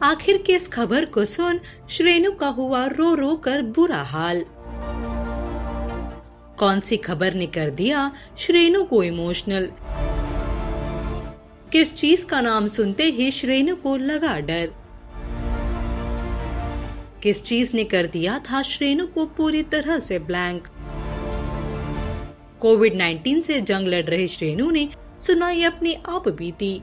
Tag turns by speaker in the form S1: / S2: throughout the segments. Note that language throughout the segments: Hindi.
S1: आखिर किस खबर को सुन श्रेणु का हुआ रो रो कर बुरा हाल। कौन सी खबर ने कर दिया श्रेणु को इमोशनल। किस चीज का नाम सुनते ही श्रेणु को लगा डर। किस चीज ने कर दिया था श्रेणु को पूरी तरह से ब्लैंक। कोविड-19 से जंग लड़ रहे श्रेणु ने सुनाई अपनी आप बीती।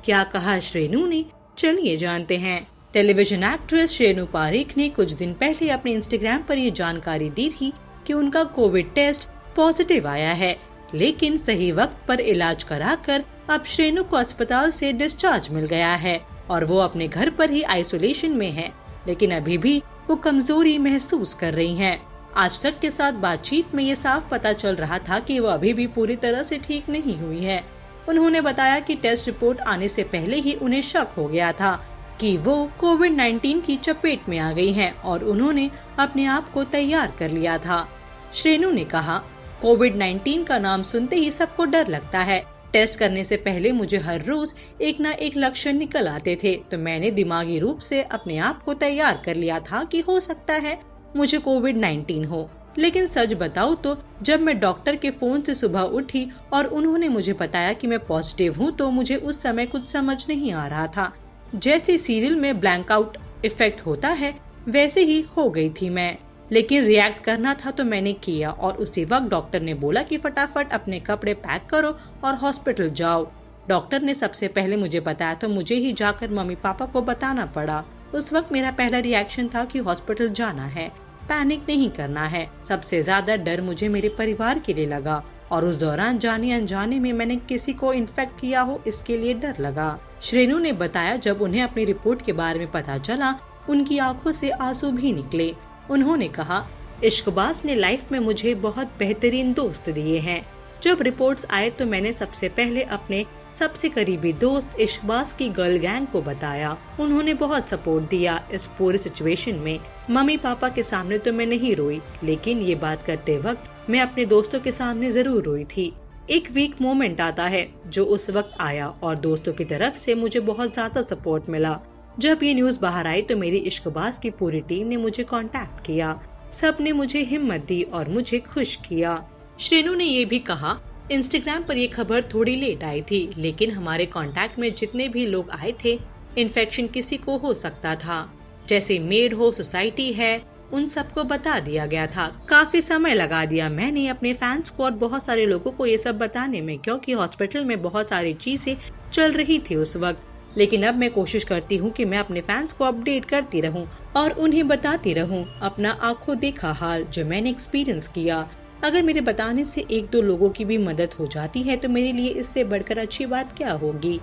S1: क्या कहा श्रेणु ने, चलिए जानते हैं। टेलीविजन एक्ट्रेस श्रेणु पारेख ने कुछ दिन पहले अपने इंस्टाग्राम पर ये जानकारी दी थी कि उनका कोविड टेस्ट पॉजिटिव आया है, लेकिन सही वक्त पर इलाज कराकर अब श्रेणु को अस्पताल से डिस्चार्ज मिल गया है और वो अपने घर पर ही आइसोलेशन में है, लेकिन अभी भी वो कमजोरी महसूस कर रही हैं। आज तक के साथ बातचीत में ये साफ पता चल रहा था कि वो अभी भी पूरी तरह से ठीक नहीं हुई है। उन्होंने बताया कि टेस्ट रिपोर्ट आने से पहले ही उन्हें शक हो गया था कि वो कोविड-19 की चपेट में आ गई हैं और उन्होंने अपने आप को तैयार कर लिया था। श्रेणु ने कहा, कोविड-19 का नाम सुनते ही सबको डर लगता है। टेस्ट करने से पहले मुझे हर रोज एक न एक लक्षण निकल आते थे, तो मैंने दिमागी रूप से अपने आप को तैयार कर लिया था कि हो सकता है मुझे कोविड-19 हो। लेकिन सच बताऊं तो जब मैं डॉक्टर के फोन से सुबह उठी और उन्होंने मुझे बताया कि मैं पॉजिटिव हूं, तो मुझे उस समय कुछ समझ नहीं आ रहा था। जैसे सीरियल में ब्लैंक आउट इफेक्ट होता है, वैसे ही हो गई थी मैं। लेकिन रिएक्ट करना था तो मैंने किया और उसी वक्त डॉक्टर ने बोला कि फटाफट अपने कपड़े पैक करो और हॉस्पिटल जाओ। डॉक्टर ने सबसे पहले मुझे बताया तो मुझे ही जाकर मम्मी पापा को बताना पड़ा। उस वक्त मेरा पहला रिएक्शन था कि हॉस्पिटल जाना है, पैनिक नहीं करना है। सबसे ज्यादा डर मुझे मेरे परिवार के लिए लगा और उस दौरान जाने अनजाने में मैंने किसी को इन्फेक्ट किया हो, इसके लिए डर लगा। श्रेणु ने बताया, जब उन्हें अपनी रिपोर्ट के बारे में पता चला उनकी आंखों से आंसू भी निकले। उन्होंने कहा, इश्कबाज ने लाइफ में मुझे बहुत बेहतरीन दोस्त दिए हैं। जब रिपोर्ट्स आए तो मैंने सबसे पहले अपने सबसे करीबी दोस्त इश्कबाज की गर्ल गैंग को बताया। उन्होंने बहुत सपोर्ट दिया इस पूरे सिचुएशन में। मम्मी पापा के सामने तो मैं नहीं रोई, लेकिन ये बात करते वक्त मैं अपने दोस्तों के सामने जरूर रोई थी। एक वीक मोमेंट आता है जो उस वक्त आया और दोस्तों की तरफ से मुझे बहुत ज्यादा सपोर्ट मिला। जब ये न्यूज बाहर आई तो मेरी इश्कबाज की पूरी टीम ने मुझे कांटेक्ट किया। सब ने मुझे हिम्मत दी और मुझे खुश किया। श्रेणु ने ये भी कहा, इंस्टाग्राम पर ये खबर थोड़ी लेट आई थी, लेकिन हमारे कांटेक्ट में जितने भी लोग आए थे, इन्फेक्शन किसी को हो सकता था, जैसे मेड हो, सोसाइटी है, उन सबको बता दिया गया था। काफी समय लगा दिया मैंने अपने फैंस को और बहुत सारे लोगों को ये सब बताने में, क्योंकि हॉस्पिटल में बहुत सारी चीजें चल रही थी उस वक्त। लेकिन अब मैं कोशिश करती हूँ कि मैं अपने फैंस को अपडेट करती रहूँ और उन्हें बताती रहूँ अपना आंखों देखा हाल जो मैंने एक्सपीरियंस किया। अगर मेरे बताने से एक दो लोगों की भी मदद हो जाती है तो मेरे लिए इससे बढ़कर अच्छी बात क्या होगी।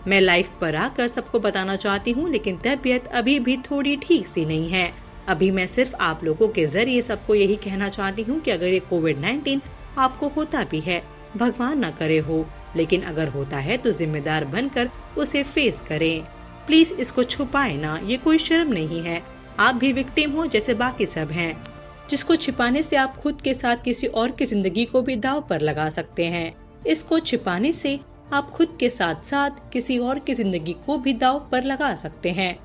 S1: मैं लाइफ पर आकर सबको बताना चाहती हूँ, लेकिन तबीयत अभी भी थोड़ी ठीक सी नहीं है। अभी मैं सिर्फ आप लोगों के जरिए सबको यही कहना चाहती हूँ कि अगर ये कोविड-19 आपको होता भी है, भगवान न करे हो, लेकिन अगर होता है तो जिम्मेदार बनकर उसे फेस करें। प्लीज इसको छुपाए ना, ये कोई शर्म नहीं है। आप भी विक्टिम हो जैसे बाकी सब हैं। जिसको छिपाने से आप खुद के साथ किसी और की जिंदगी को भी दांव पर लगा सकते हैं। इसको छिपाने से आप खुद के साथ साथ किसी और की जिंदगी को भी दांव पर लगा सकते हैं।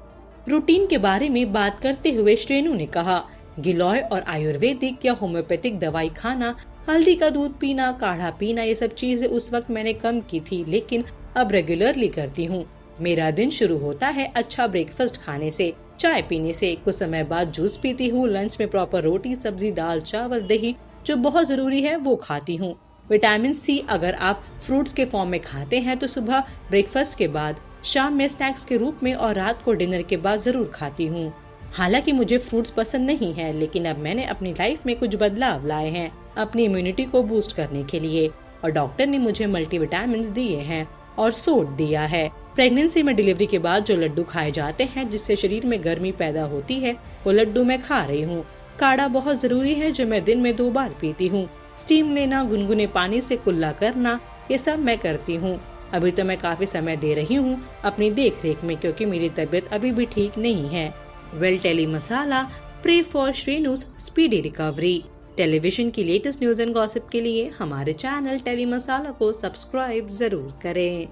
S1: रूटीन के बारे में बात करते हुए श्रेणु ने कहा, गिलोय और आयुर्वेदिक या होम्योपैथिक दवाई खाना, हल्दी का दूध पीना, काढ़ा पीना, ये सब चीजें उस वक्त मैंने कम की थी, लेकिन अब रेगुलरली करती हूँ। मेरा दिन शुरू होता है अच्छा ब्रेकफास्ट खाने से, चाय पीने से, कुछ समय बाद जूस पीती हूँ, लंच में प्रॉपर रोटी, सब्जी, दाल, चावल, दही जो बहुत जरूरी है वो खाती हूँ। विटामिन सी अगर आप फ्रूट्स के फॉर्म में खाते हैं तो सुबह ब्रेकफास्ट के बाद, शाम में स्नैक्स के रूप में और रात को डिनर के बाद जरूर खाती हूँ। हालांकि मुझे फ्रूट्स पसंद नहीं है, लेकिन अब मैंने अपनी लाइफ में कुछ बदलाव लाए हैं अपनी इम्यूनिटी को बूस्ट करने के लिए, और डॉक्टर ने मुझे मल्टीविटामिन दिए हैं और सोड दिया है। प्रेगनेंसी में डिलीवरी के बाद जो लड्डू खाए जाते हैं जिससे शरीर में गर्मी पैदा होती है, वो लड्डू मैं खा रही हूँ। काढ़ा बहुत जरूरी है जो मैं दिन में 2 बार पीती हूँ। स्टीम लेना, गुनगुने पानी से कुल्ला करना, ये सब मैं करती हूँ। अभी तो मैं काफी समय दे रही हूँ अपनी देख रेख में, क्योंकि मेरी तबीयत अभी भी ठीक नहीं है। Well tele masala, pray for Shrenu's speedy recovery. Television की लेटेस्ट न्यूज एंड गॉसिप के लिए हमारे चैनल टेली मसाला को सब्सक्राइब जरूर करें।